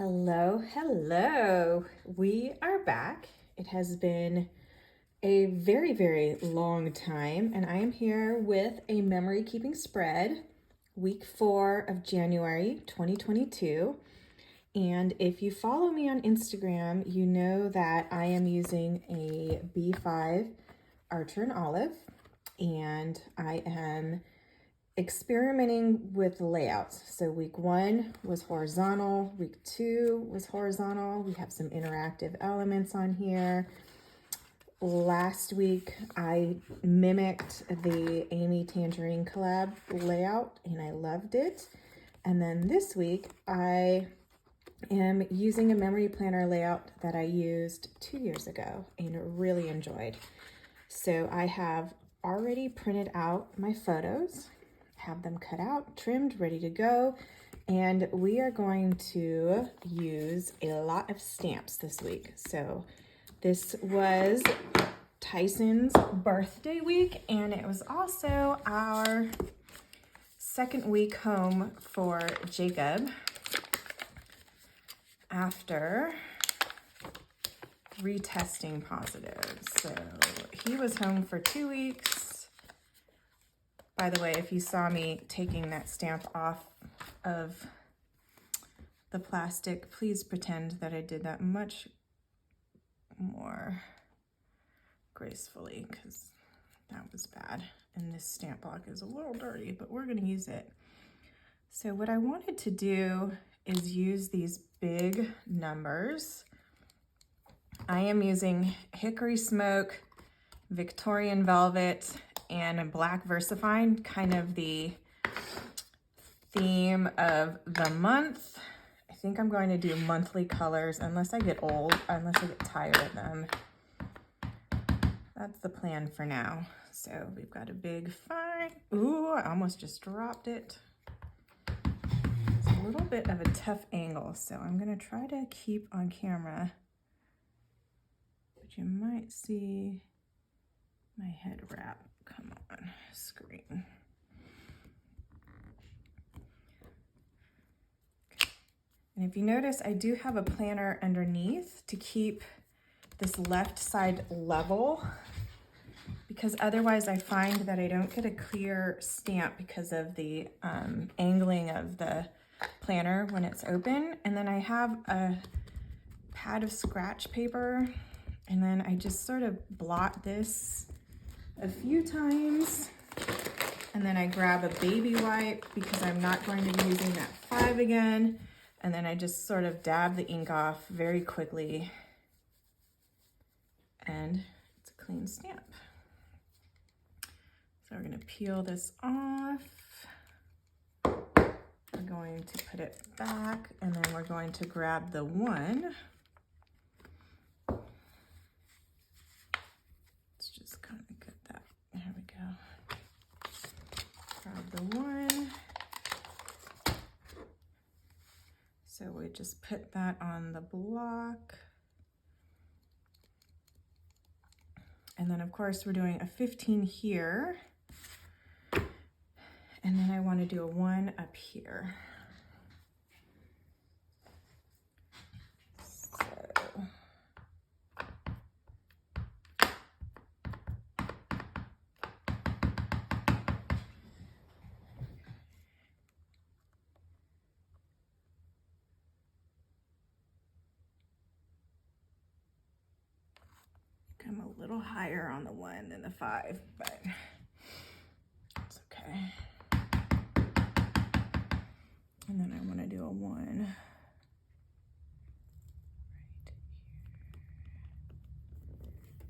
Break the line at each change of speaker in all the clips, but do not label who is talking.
Hello, hello. We are back. It has been a very, very long time, and I am here with a memory keeping spread, week 4 of January 2022. And if you follow me on Instagram, you know that I am using a B5 Archer and Olive, and I am experimenting with layouts. So week 1 was horizontal, week 2 was horizontal. We have some interactive elements on here. Last week I mimicked the Amy Tangerine collab layout and I loved it. And then this week I am using a memory planner layout that I used 2 years ago and really enjoyed. So I have already printed out my photos, have them cut out, trimmed, ready to go. And we are going to use a lot of stamps this week. So this was Tyson's birthday week, and it was also our second week home for Jacob after retesting positive. So he was home for 2 weeks. By the way, if you saw me taking that stamp off of the plastic, please pretend that I did that much more gracefully, because that was bad. And this stamp block is a little dirty, but we're going to use it. So what I wanted to do is use these big numbers. I am using Hickory Smoke, Victorian Velvet, and a Black VersaFine, kind of the theme of the month. I think I'm going to do monthly colors unless I get tired of them. That's the plan for now. So we've got a big fine. Ooh, I almost just dropped it. It's a little bit of a tough angle, so I'm gonna try to keep on camera, but you might see my head wrap come on screen. And if you notice, I do have a planner underneath to keep this left side level, because otherwise I find that I don't get a clear stamp because of the angling of the planner when it's open. And then I have a pad of scratch paper, and then I just sort of blot this a few times, and then I grab a baby wipe because I'm not going to be using that 5 again, and then I just sort of dab the ink off very quickly, and it's a clean stamp. So we're going to peel this off. We're going to put it back, and then we're going to grab the 1. Let's just kind of get that. There we go. Grab the 1. So we just put that on the block. And then of course we're doing a 15 here. And then I want to do a 1 up here. So I'm a little higher on the 1 than the 5, but it's okay. And then I want to do a 1 right here.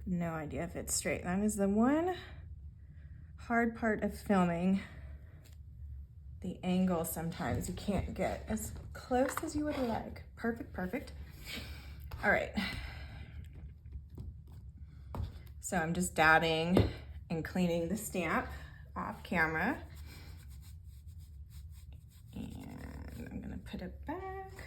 No idea if it's straight. That is the one hard part of filming. The angle, sometimes you can't get as close as you would like. Perfect, perfect. All right. So I'm just dabbing and cleaning the stamp off camera. And I'm gonna put it back.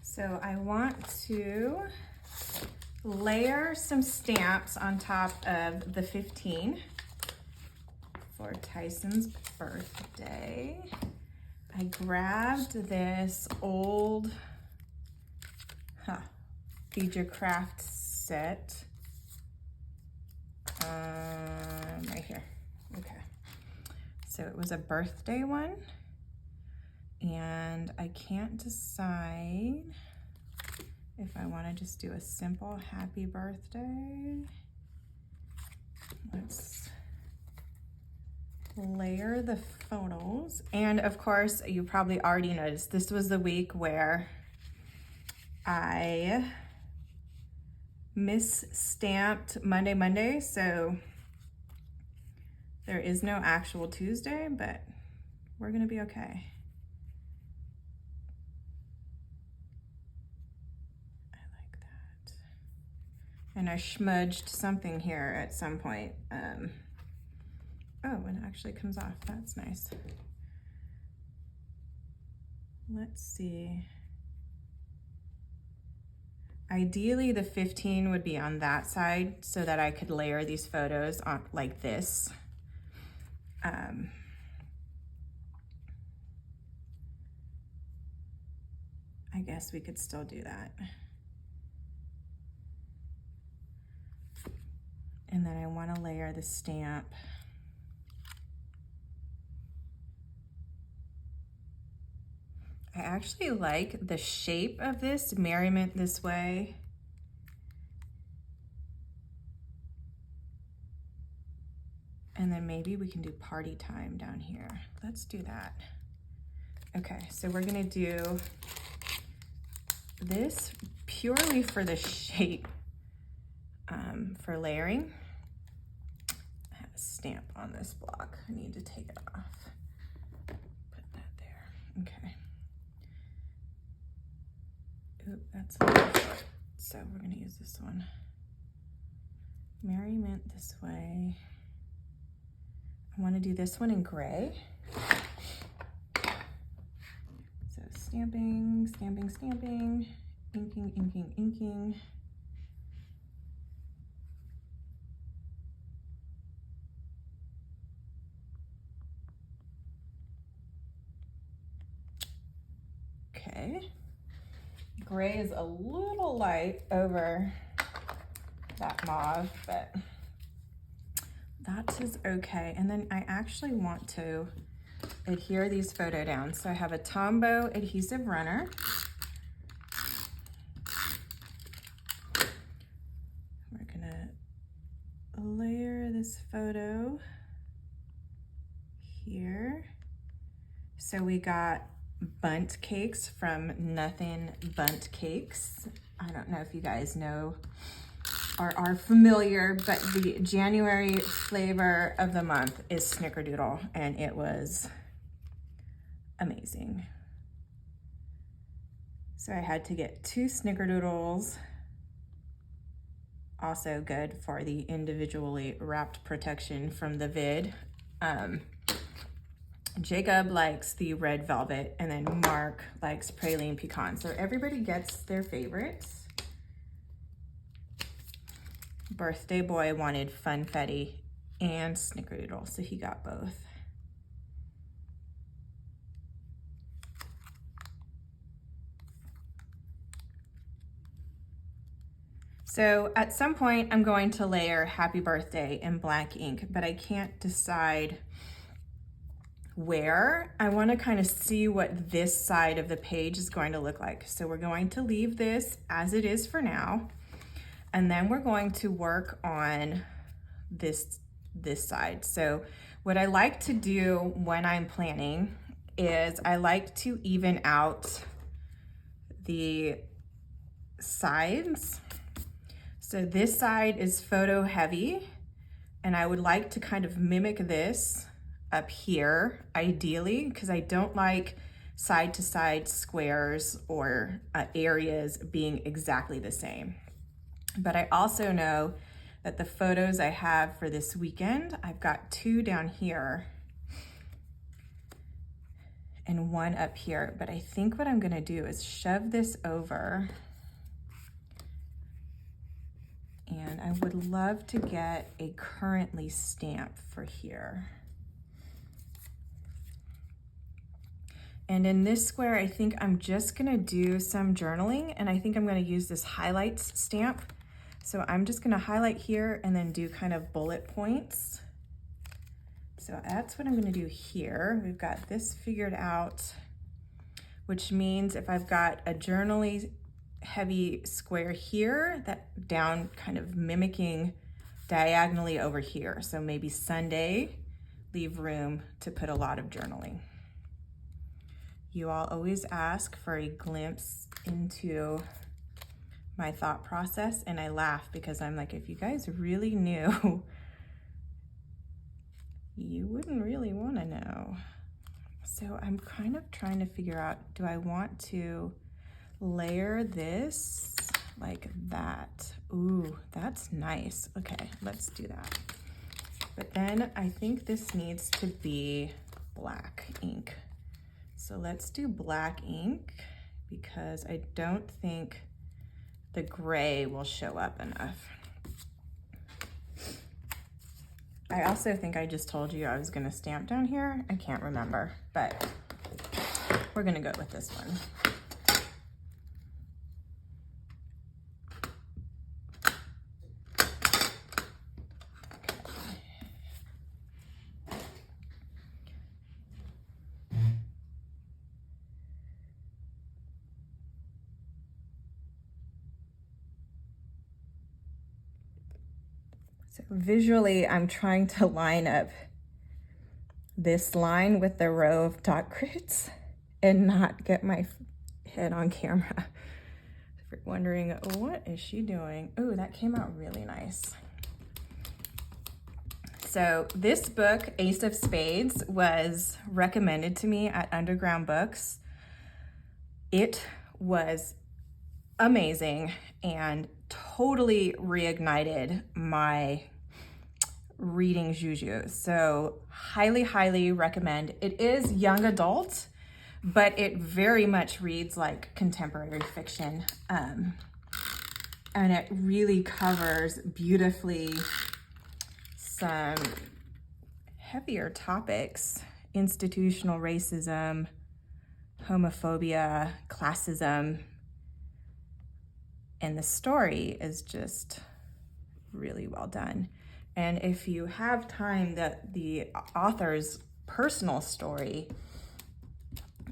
So I want to layer some stamps on top of the 15 for Tyson's birthday. I grabbed this old Feed Your Craft set. Right here. Okay. So it was a birthday one, and I can't decide if I want to just do a simple happy birthday. Let's layer the photos. And of course, you probably already noticed this was the week where I misstamped Monday, so there is no actual Tuesday, but we're gonna be okay. I like that. And I smudged something here at some point. Oh, and it actually comes off. That's nice. Let's see. Ideally, the 15 would be on that side so that I could layer these photos on like this. I guess we could still do that. And then I want to layer the stamp. I actually like the shape of this, Merriment This Way. And then maybe we can do Party Time down here. Let's do that. Okay, so we're gonna do this purely for the shape, for layering. I have a stamp on this block. I need to take it off. Put that there, okay. Oop, that's a little short, so we're gonna use this one. Merriment This Way. I wanna do this one in gray. So stamping, stamping, stamping, inking, inking, inking. Okay. Gray is a little light over that mauve, but that is okay. And then I actually want to adhere these photo down. So I have a Tombow adhesive runner. We're gonna layer this photo here. So we got bundt cakes from Nothing Bundt Cakes. I don't know if you guys know or are familiar, but the January flavor of the month is Snickerdoodle, and it was amazing. So I had to get 2 Snickerdoodles. Also good for the individually wrapped protection from the vid. Jacob likes the red velvet, and then Mark likes praline pecan. So everybody gets their favorites. Birthday boy wanted Funfetti and Snickerdoodle, so he got both. So at some point I'm going to layer Happy Birthday in black ink, but I can't decide where. I want to kind of see what this side of the page is going to look like. So we're going to leave this as it is for now. And then we're going to work on this side. So what I like to do when I'm planning is I like to even out the sides. So this side is photo heavy, and I would like to kind of mimic this up here, ideally, because I don't like side to side squares or areas being exactly the same. But I also know that the photos I have for this weekend, I've got 2 down here and 1 up here. But I think what I'm gonna do is shove this over And I would love to get a currently stamp for here. And in this square, I think I'm just gonna do some journaling, and I think I'm gonna use this highlights stamp. So I'm just gonna highlight here and then do kind of bullet points. So that's what I'm gonna do here. We've got this figured out, which means if I've got a journaling heavy square here, that down kind of mimicking diagonally over here. So maybe Sunday, leave room to put a lot of journaling. You all always ask for a glimpse into my thought process, and I laugh because I'm like, if you guys really knew, you wouldn't really want to know. So I'm kind of trying to figure out, do I want to layer this like that? Ooh, that's nice. Okay, let's do that. But then I think this needs to be black ink. So let's do black ink because I don't think the gray will show up enough. I also think I just told you I was gonna stamp down here. I can't remember, but we're gonna go with this one. So visually, I'm trying to line up this line with the row of dot crits and not get my head on camera. If you're wondering, what is she doing? Oh, that came out really nice. So this book, Ace of Spades, was recommended to me at Underground Books. It was amazing and totally reignited my reading juju. So highly recommend. It is young adult, but it very much reads like contemporary fiction. And it really covers beautifully some heavier topics: institutional racism, homophobia, classism. And the story is just really well done. And if you have time, the author's personal story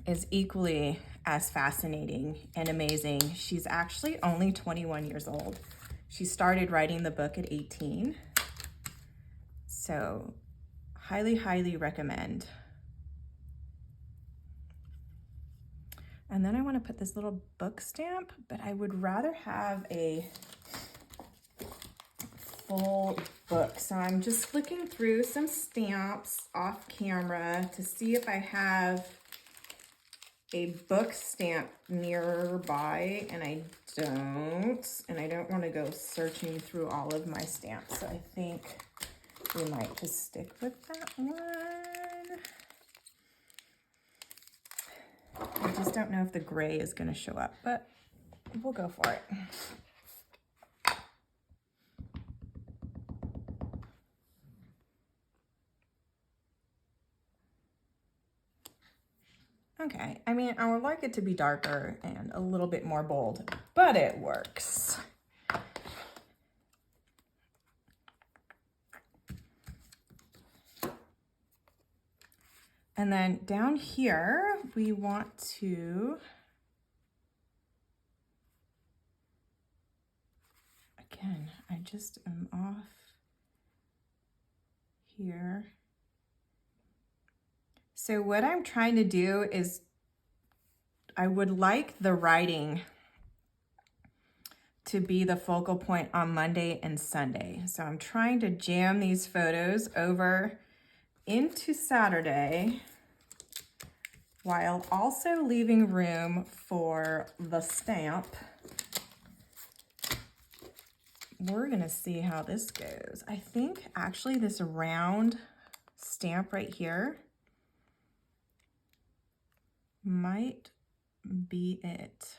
is equally as fascinating and amazing. She's actually only 21 years old. She started writing the book at 18. So highly recommend. And then I want to put this little book stamp, but I would rather have a full book. So I'm just flicking through some stamps off camera to see if I have a book stamp nearby, and I don't want to go searching through all of my stamps. So I think we might just stick with that one. I just don't know if the gray is going to show up, but we'll go for it. Okay, I mean, I would like it to be darker and a little bit more bold, but it works. And then down here, we want to, again, I just am off here. So what I'm trying to do is, I would like the writing to be the focal point on Monday and Sunday. So I'm trying to jam these photos over into Saturday while also leaving room for the stamp. We're gonna see how this goes. I think actually this round stamp right here might be it.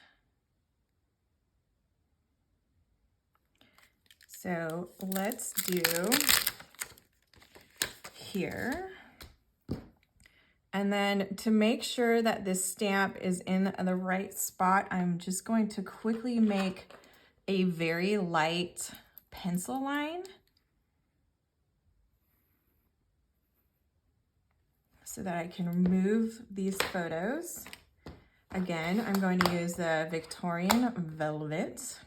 So let's do here. And then to make sure that this stamp is in the right spot, I'm just going to quickly make a very light pencil line so that I can remove these photos. Again, I'm going to use the Victorian Velvet.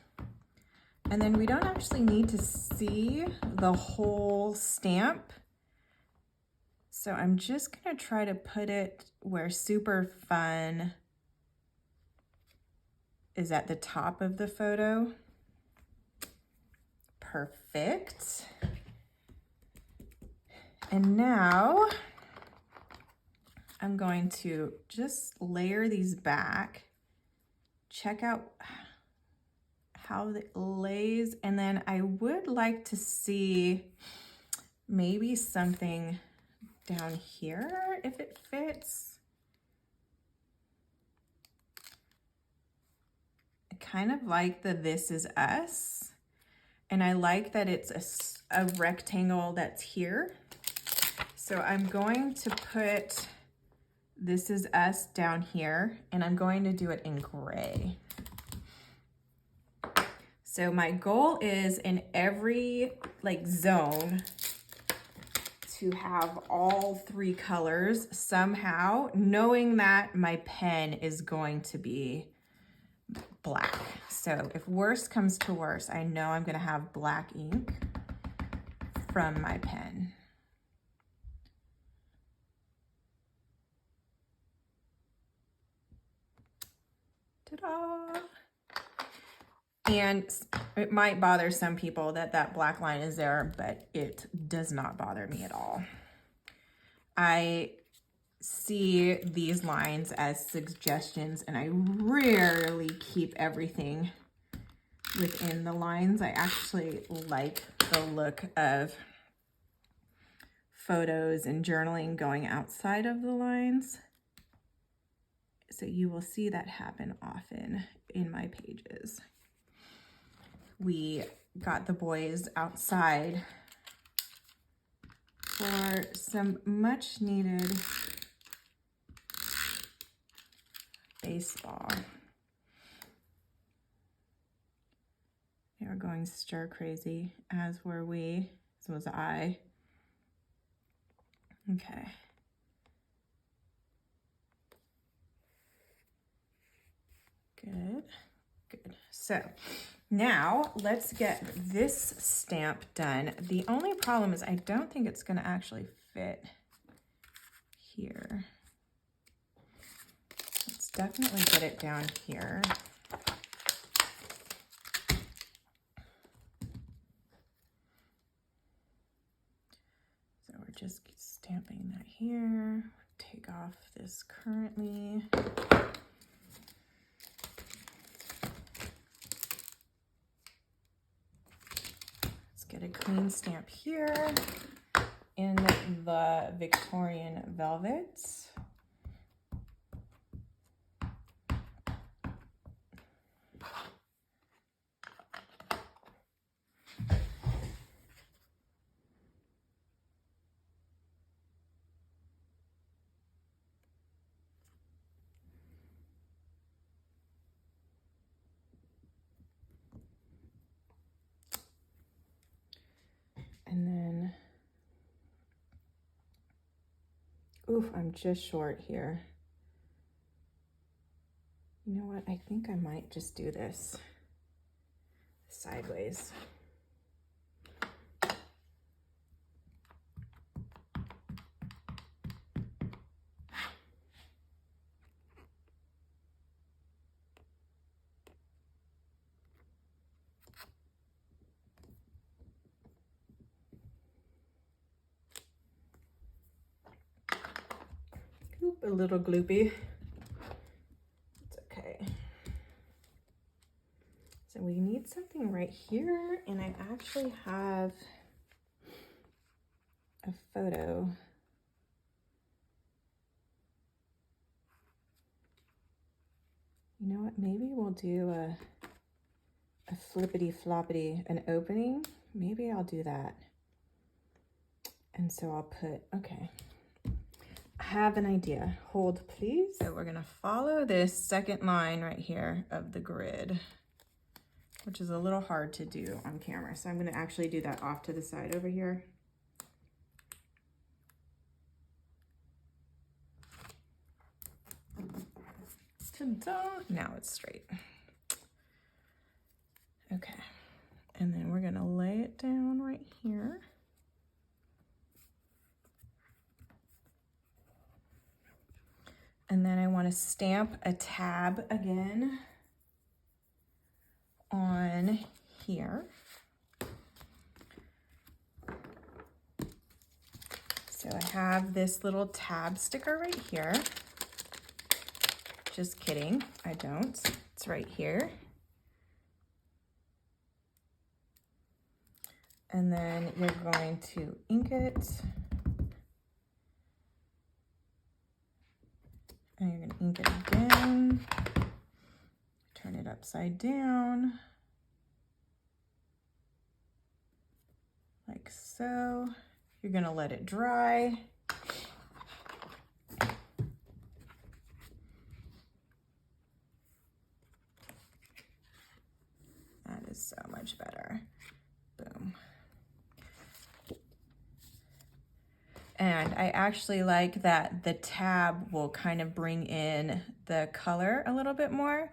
And then we don't actually need to see the whole stamp. So I'm just gonna try to put it where Super Fun is at the top of the photo. Perfect. And now I'm going to just layer these back. Check out how it lays. And then I would like to see maybe something down here if it fits. I kind of like the This Is Us, and I like that it's a rectangle that's here. So I'm going to put This Is Us down here, and I'm going to do it in gray. So my goal is in every zone to have all three colors somehow, knowing that my pen is going to be black. So if worst comes to worst, I know I'm gonna have black ink from my pen. Ta-da! And it might bother some people that that black line is there, but it does not bother me at all. I see these lines as suggestions, and I rarely keep everything within the lines. I actually like the look of photos and journaling going outside of the lines. So you will see that happen often in my pages. We got the boys outside for some much needed baseball. They were going stir crazy, as were we, as was I. Okay. Good, good. So now let's get this stamp done. The only problem is I don't think it's gonna actually fit here. Let's definitely get it down here. So we're just stamping that here. Take off this currently. Get a clean stamp here in the Victorian Velvet. And then, oof, I'm just short here. You know what? I think I might just do this sideways. Oop, a little gloopy. It's okay. So we need something right here, and I actually have a photo. You know what? Maybe we'll do a flippity floppity, an opening maybe I'll do that. And so I'll put, okay. I have an idea. Hold, please. So we're gonna follow this second line right here of the grid, which is a little hard to do on camera. So I'm gonna actually do that off to the side over here. Ta-da! Now it's straight. Okay, and then we're gonna lay it down right here. And then I want to stamp a tab again on here. So I have this little tab sticker right here. Just kidding, I don't. It's right here. And then you're going to ink it. And you're gonna ink it again. Turn it upside down. Like so. You're gonna let it dry. That is so much better. Boom. And I actually like that the tab will kind of bring in the color a little bit more.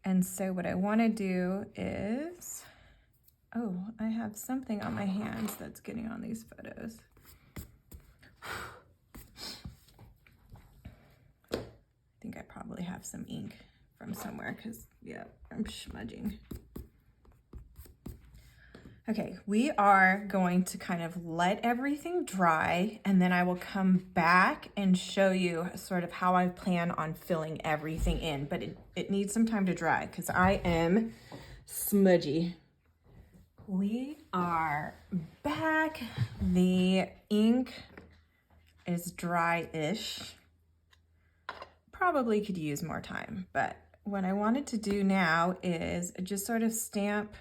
And so what I want to do is, oh, I have something on my hands that's getting on these photos. I think I probably have some ink from somewhere because, yeah, I'm smudging. Okay, we are going to kind of let everything dry, and then I will come back and show you sort of how I plan on filling everything in, but it needs some time to dry because I am smudgy. We are back. The ink is dry-ish. Probably could use more time, but what I wanted to do now is just sort of stamp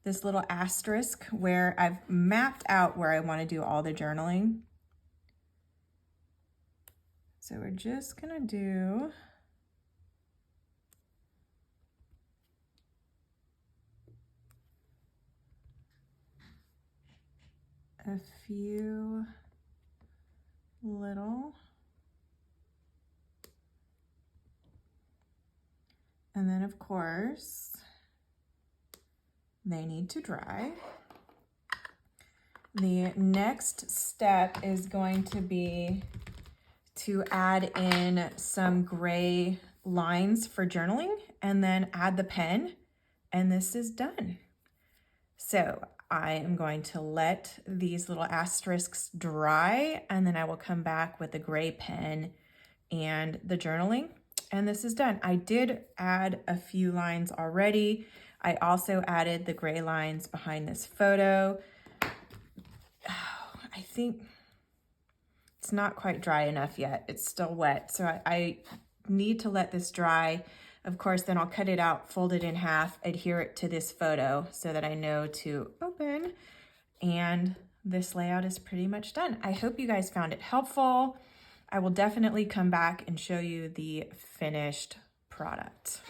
this little asterisk where I've mapped out where I want to do all the journaling. So we're just gonna do a few little, and then of course they need to dry. The next step is going to be to add in some gray lines for journaling and then add the pen, and this is done. So I am going to let these little asterisks dry, and then I will come back with the gray pen and the journaling, and this is done. I did add a few lines already. I also added the gray lines behind this photo. Oh, I think it's not quite dry enough yet. It's still wet, so I need to let this dry. Of course, then I'll cut it out, fold it in half, adhere it to this photo so that I know to open, and this layout is pretty much done. I hope you guys found it helpful. I will definitely come back and show you the finished product.